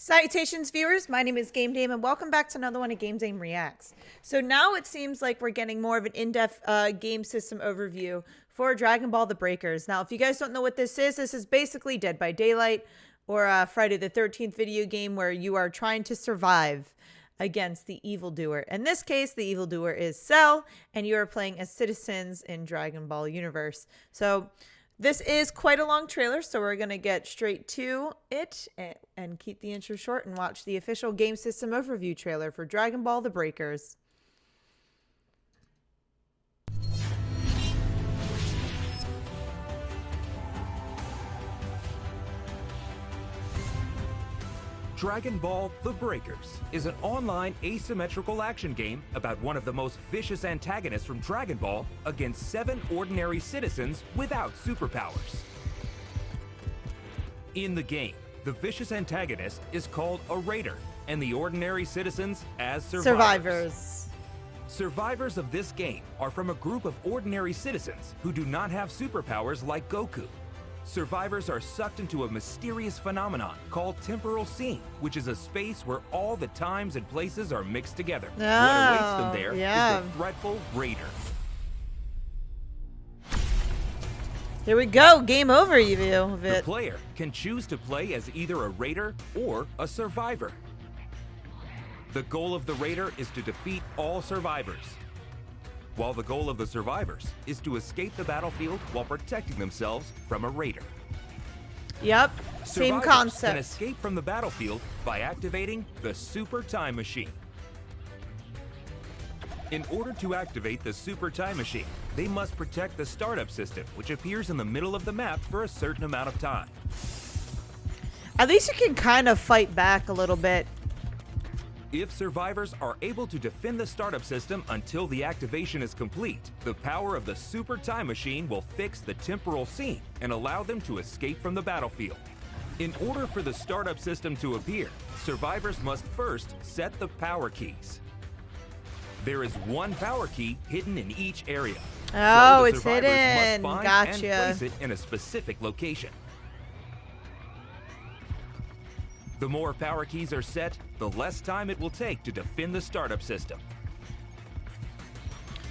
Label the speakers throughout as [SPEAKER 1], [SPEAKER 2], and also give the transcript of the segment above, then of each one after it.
[SPEAKER 1] Salutations, viewers. My name is GameDame, and welcome back to another one of GameDame Reacts. So now it seems like we're getting more of an in-depth game system overview for Dragon Ball: The Breakers. Now, if you guys don't know what this is basically Dead by Daylight or Friday the 13th video game where you are trying to survive against the evildoer. In this case, the evildoer is Cell, and you are playing as citizens in Dragon Ball universe. So this is quite a long trailer, so we're going to get straight to it and keep the intro short and watch the official game system overview trailer for Dragon Ball: The Breakers.
[SPEAKER 2] Dragon Ball: The Breakers is an online asymmetrical action game about one of the most vicious antagonists from Dragon Ball against 7 ordinary citizens without superpowers. In the game, the vicious antagonist is called a Raider, and the ordinary citizens as survivors. Survivors of this game are from a group of ordinary citizens who do not have superpowers like Goku. Survivors are sucked into a mysterious phenomenon called Temporal Seam, which is a space where all the times and places are mixed together. What awaits them there is the threatful Raider.
[SPEAKER 1] Here we go, game overview of
[SPEAKER 2] The
[SPEAKER 1] it.
[SPEAKER 2] player can choose to play as either a Raider or a Survivor. The goal of the Raider is to defeat all survivors, while the goal of the survivors is to escape the battlefield while protecting themselves from a Raider.
[SPEAKER 1] Yep, same
[SPEAKER 2] Survivors
[SPEAKER 1] concept.
[SPEAKER 2] can escape from the battlefield by activating the Super Time Machine. In order to activate the Super Time Machine, they must protect the startup system, which appears in the middle of the map for a certain amount of time.
[SPEAKER 1] At least you can kind of fight back a little bit.
[SPEAKER 2] If survivors are able to defend the startup system until the activation is complete, the power of the Super Time Machine will fix the Temporal Seam and allow them to escape from the battlefield. In order for the startup system to appear, survivors must first set the power keys. There is one power key hidden in each area.
[SPEAKER 1] Oh,
[SPEAKER 2] so the
[SPEAKER 1] it's
[SPEAKER 2] survivors
[SPEAKER 1] hidden.
[SPEAKER 2] must find
[SPEAKER 1] Gotcha.
[SPEAKER 2] and place it in a specific location. The more power keys are set, the less time it will take to defend the startup system.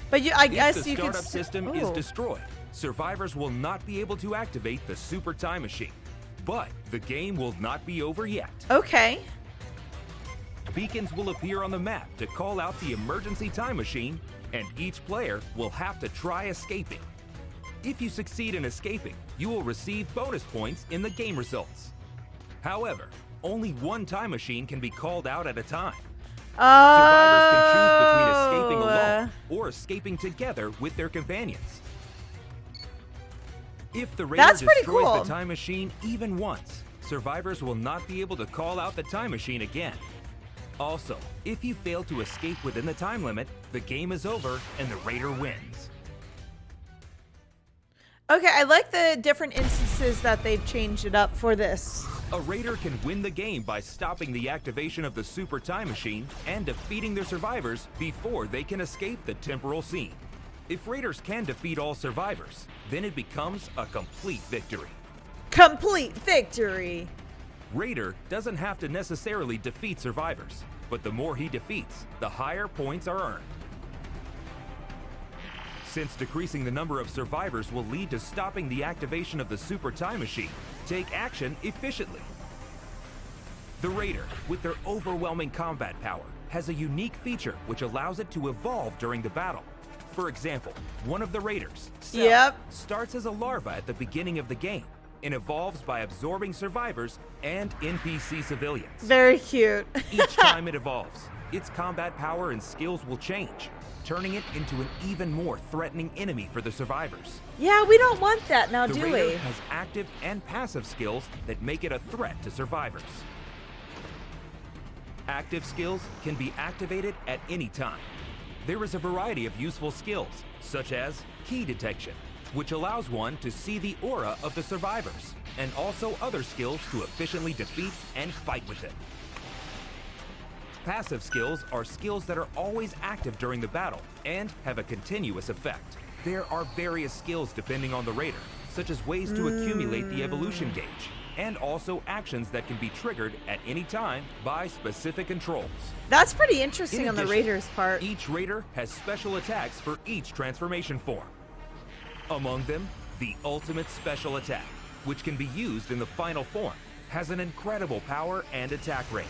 [SPEAKER 1] But I guess you
[SPEAKER 2] If the
[SPEAKER 1] can.
[SPEAKER 2] startup system is destroyed, survivors will not be able to activate the Super Time Machine. But the game will not be over yet.
[SPEAKER 1] Okay.
[SPEAKER 2] Beacons will appear on the map to call out the emergency time machine, and each player will have to try escaping. If you succeed in escaping, you will receive bonus points in the game results. However, only one time machine can be called out at a time. Survivors can choose between escaping alone or escaping together with their companions. If the Raider destroys the time machine even once, survivors will not be able to call out the time machine again. Also, if you fail to escape within the time limit, the game is over and the Raider wins.
[SPEAKER 1] Okay, I like the different instances that they've changed it up for this.
[SPEAKER 2] A Raider can win the game by stopping the activation of the Super Time Machine and defeating their survivors before they can escape the Temporal Seam. If Raiders can defeat all survivors, then it becomes a complete victory.
[SPEAKER 1] Complete victory!
[SPEAKER 2] Raider doesn't have to necessarily defeat survivors, but the more he defeats, the higher points are earned. Since decreasing the number of survivors will lead to stopping the activation of the Super Time Machine, take action efficiently. The Raider, with their overwhelming combat power, has a unique feature which allows it to evolve during the battle. For example, one of the Raiders, Cell, starts as a larva at the beginning of the game and evolves by absorbing survivors and NPC civilians.
[SPEAKER 1] Very cute.
[SPEAKER 2] Each time it evolves, its combat power and skills will change, turning it into an even more threatening enemy for the survivors.
[SPEAKER 1] Yeah, we don't want that now, do
[SPEAKER 2] The
[SPEAKER 1] we?
[SPEAKER 2] Raider has active and passive skills that make it a threat to survivors. Active skills can be activated at any time. There is a variety of useful skills, such as key detection, which allows one to see the aura of the survivors, and also other skills to efficiently defeat and fight with them. Passive skills are skills that are always active during the battle and have a continuous effect. There are various skills depending on the Raider, such as ways to accumulate the evolution gauge, and also actions that can be triggered at any time by specific controls.
[SPEAKER 1] That's pretty interesting
[SPEAKER 2] In
[SPEAKER 1] on the
[SPEAKER 2] addition,
[SPEAKER 1] Raiders part.
[SPEAKER 2] Each Raider has special attacks for each transformation form. Among them, the ultimate special attack, which can be used in the final form, has an incredible power and attack range.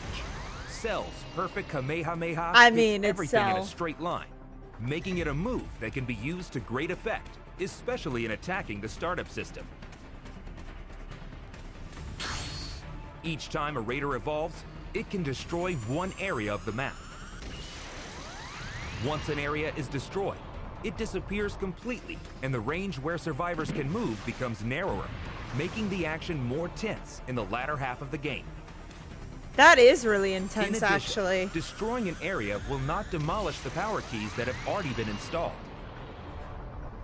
[SPEAKER 2] Cell's perfect Kamehameha hits everything in a straight line, making it a move that can be used to great effect, especially in attacking the startup system. Each time a Raider evolves, it can destroy one area of the map. Once an area is destroyed, it disappears completely, and the range where survivors can move becomes narrower, making the action more tense in the latter half of the game.
[SPEAKER 1] That is really intense,
[SPEAKER 2] In addition,
[SPEAKER 1] actually.
[SPEAKER 2] destroying an area will not demolish the power keys that have already been installed.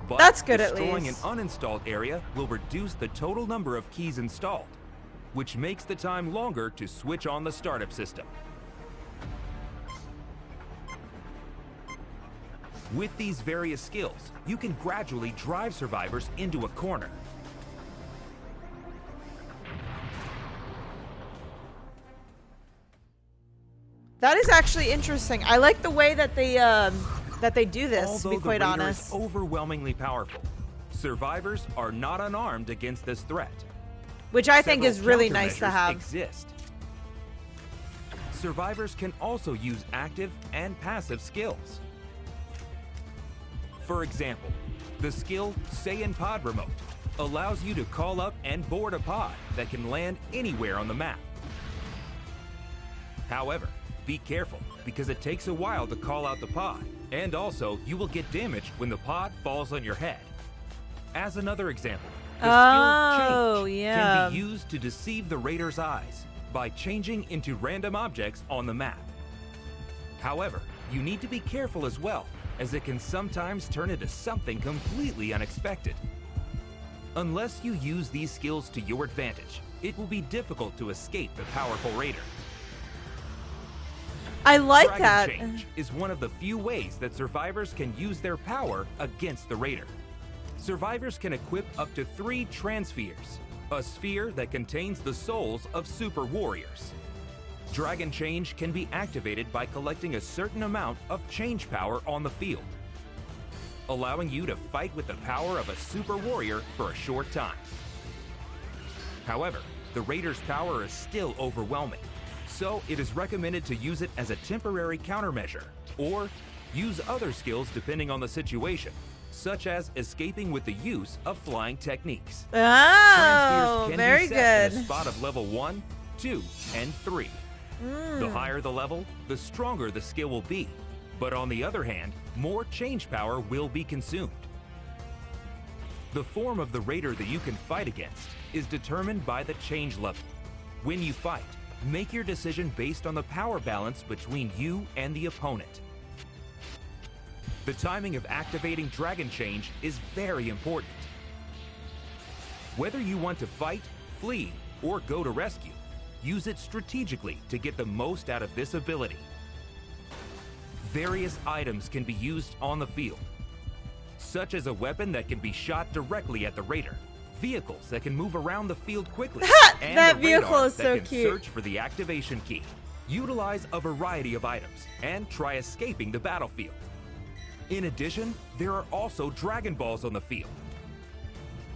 [SPEAKER 2] But
[SPEAKER 1] That's good, at
[SPEAKER 2] destroying
[SPEAKER 1] least.
[SPEAKER 2] an uninstalled area will reduce the total number of keys installed, which makes the time longer to switch on the startup system. With these various skills, you can gradually drive survivors into a corner.
[SPEAKER 1] That is actually interesting. I like the way that they do this,
[SPEAKER 2] Although
[SPEAKER 1] to be quite
[SPEAKER 2] the Raider
[SPEAKER 1] honest.
[SPEAKER 2] is overwhelmingly powerful, survivors are not unarmed against this threat.
[SPEAKER 1] Which I think is
[SPEAKER 2] Several
[SPEAKER 1] really nice to
[SPEAKER 2] countermeasures
[SPEAKER 1] have.
[SPEAKER 2] exist. Survivors can also use active and passive skills. For example, the skill Saiyan Pod Remote allows you to call up and board a pod that can land anywhere on the map. However, be careful, because it takes a while to call out the pod, and also you will get damaged when the pod falls on your head. As another example, the skill Change can be used to deceive the Raider's eyes by changing into random objects on the map. However, you need to be careful as well, as it can sometimes turn into something completely unexpected. Unless you use these skills to your advantage, it will be difficult to escape the powerful Raider.
[SPEAKER 1] I like
[SPEAKER 2] Dragon
[SPEAKER 1] that.
[SPEAKER 2] Change is one of the few ways that survivors can use their power against the Raider. Survivors can equip up to 3 Transpheres, a sphere that contains the souls of super warriors. Dragon Change can be activated by collecting a certain amount of change power on the field, allowing you to fight with the power of a super warrior for a short time. However, the Raider's power is still overwhelming, so it is recommended to use it as a temporary countermeasure, or use other skills depending on the situation, such as escaping with the use of flying techniques.
[SPEAKER 1] Oh,
[SPEAKER 2] Transpheres can
[SPEAKER 1] very
[SPEAKER 2] be set
[SPEAKER 1] good.
[SPEAKER 2] in a spot of level 1, 2, and 3. The higher the level, the stronger the skill will be. But on the other hand, more change power will be consumed. The form of the Raider that you can fight against is determined by the change level. When you fight, make your decision based on the power balance between you and the opponent. The timing of activating Dragon Change is very important. Whether you want to fight, flee, or go to rescue, use it strategically to get the most out of this ability. Various items can be used on the field, such as a weapon that can be shot directly at the Raider, vehicles that can move around the field quickly, and
[SPEAKER 1] That
[SPEAKER 2] a
[SPEAKER 1] vehicle
[SPEAKER 2] radar
[SPEAKER 1] is
[SPEAKER 2] that
[SPEAKER 1] so
[SPEAKER 2] can
[SPEAKER 1] cute.
[SPEAKER 2] search for the activation key. Utilize a variety of items and try escaping the battlefield. In addition, there are also Dragon Balls on the field.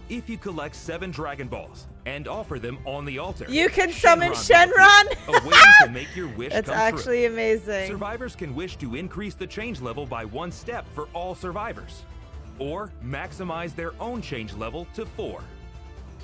[SPEAKER 2] If you collect 7 Dragon Balls and offer them on the altar,
[SPEAKER 1] You can summon
[SPEAKER 2] Shenron
[SPEAKER 1] Shenron.
[SPEAKER 2] will appear, a way to make your wish
[SPEAKER 1] That's
[SPEAKER 2] come
[SPEAKER 1] actually
[SPEAKER 2] true.
[SPEAKER 1] amazing.
[SPEAKER 2] Survivors can wish to increase the change level by 1 step for all survivors, or maximize their own change level to 4.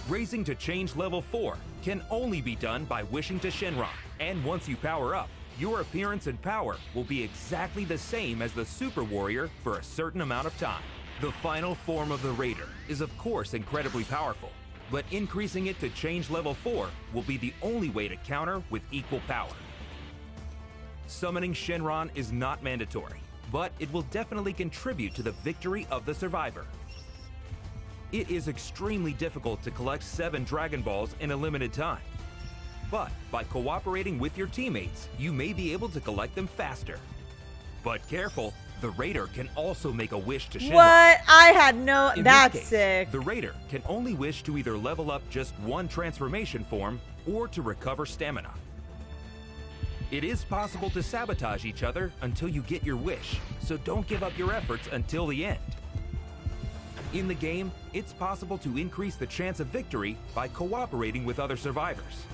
[SPEAKER 2] Raising to change level 4 can only be done by wishing to Shenron, and once you power up, your appearance and power will be exactly the same as the Super Warrior for a certain amount of time. The final form of the Raider is of course incredibly powerful, but increasing it to change level 4 will be the only way to counter with equal power. Summoning Shenron is not mandatory, but it will definitely contribute to the victory of the survivor. It is extremely difficult to collect 7 Dragon Balls in a limited time, but by cooperating with your teammates, you may be able to collect them faster. But careful, The raider can also make a wish to Shinra.
[SPEAKER 1] What? I had no...
[SPEAKER 2] In
[SPEAKER 1] That's
[SPEAKER 2] this case,
[SPEAKER 1] sick.
[SPEAKER 2] the raider can only wish to either level up just one transformation form or to recover stamina. It is possible to sabotage each other until you get your wish, so don't give up your efforts until the end. In the game, it's possible to increase the chance of victory by cooperating with other survivors.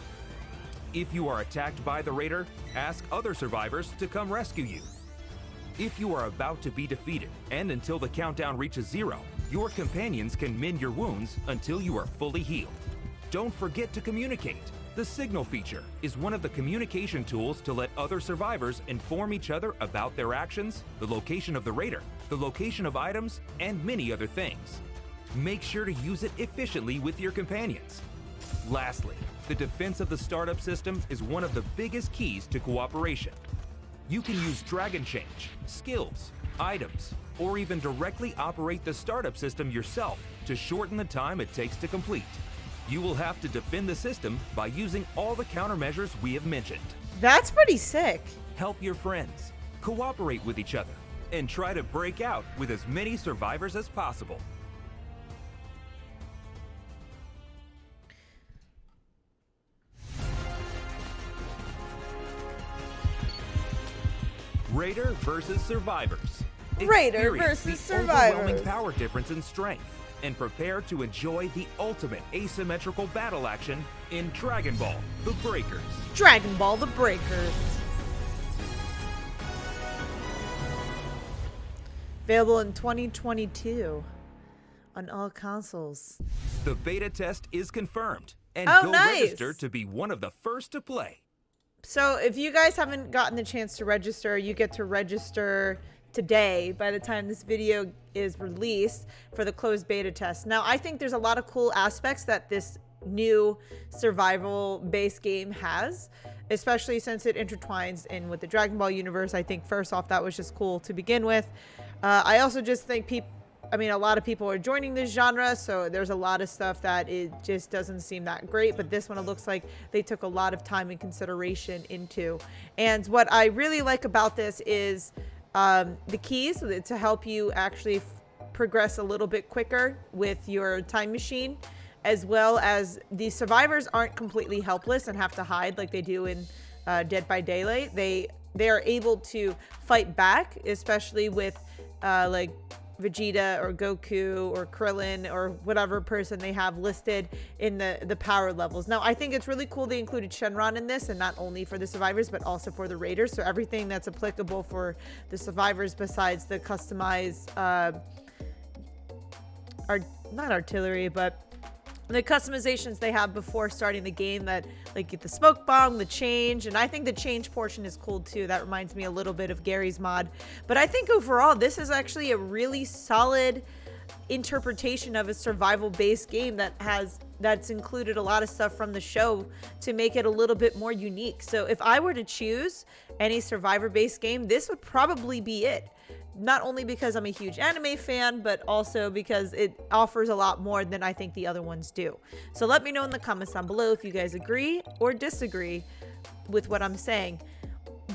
[SPEAKER 2] If you are attacked by the raider, ask other survivors to come rescue you. If you are about to be defeated, and until the countdown reaches 0, your companions can mend your wounds until you are fully healed. Don't forget to communicate. The signal feature is one of the communication tools to let other survivors inform each other about their actions, the location of the raider, the location of items, and many other things. Make sure to use it efficiently with your companions. Lastly, the defense of the startup system is one of the biggest keys to cooperation. You can use Dragon Change, skills, items, or even directly operate the startup system yourself to shorten the time it takes to complete. You will have to defend the system by using all the countermeasures we have mentioned.
[SPEAKER 1] That's pretty sick.
[SPEAKER 2] Help your friends, cooperate with each other, and try to break out with as many survivors as possible. Raider versus Survivors.
[SPEAKER 1] Raider
[SPEAKER 2] Experience
[SPEAKER 1] versus
[SPEAKER 2] the overwhelming
[SPEAKER 1] Survivors.
[SPEAKER 2] power difference in strength, and prepare to enjoy the ultimate asymmetrical battle action in Dragon Ball: The Breakers.
[SPEAKER 1] Dragon Ball the Breakers. Available in 2022 on all consoles.
[SPEAKER 2] The beta test is confirmed, and
[SPEAKER 1] Oh,
[SPEAKER 2] go
[SPEAKER 1] nice.
[SPEAKER 2] register to be one of the first to play.
[SPEAKER 1] So if you guys haven't gotten the chance to register, you get to register today by the time this video is released for the closed beta test. Now, I think there's a lot of cool aspects that this new survival-based game has, especially since it intertwines in with the Dragon Ball universe. I think first off, that was just cool to begin with. I also just think a lot of people are joining this genre, so there's a lot of stuff that it just doesn't seem that great, but this one, it looks like they took a lot of time and consideration into. And what I really like about this is the keys to help you actually progress a little bit quicker with your time machine, as well as the survivors aren't completely helpless and have to hide like they do in Dead by Daylight. They are able to fight back, especially with like Vegeta or Goku or Krillin or whatever person they have listed in the power levels. Now, I think it's really cool they included Shenron in this, and not only for the survivors, but also for the raiders. So everything that's applicable for the survivors besides the customized, not artillery, but the customizations they have before starting the game, that like get the smoke bomb, the change, and I think the change portion is cool too. That reminds me a little bit of Gary's mod. But I think overall this is actually a really solid interpretation of a survival-based game that's included a lot of stuff from the show to make it a little bit more unique. So if I were to choose any survivor-based game, this would probably be it. Not only because I'm a huge anime fan, but also because it offers a lot more than I think the other ones do. So let me know in the comments down below if you guys agree or disagree with what I'm saying,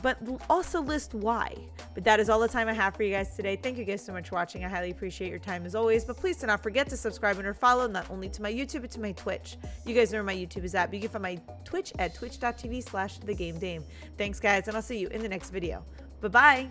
[SPEAKER 1] but also list why. But that is all the time I have for you guys today. Thank you guys so much for watching. I highly appreciate your time as always, but please do not forget to subscribe and or follow, not only to my YouTube, but to my Twitch. You guys know where my YouTube is at, but you can find my Twitch at twitch.tv/thegamedame. Thanks guys, and I'll see you in the next video. Bye-bye.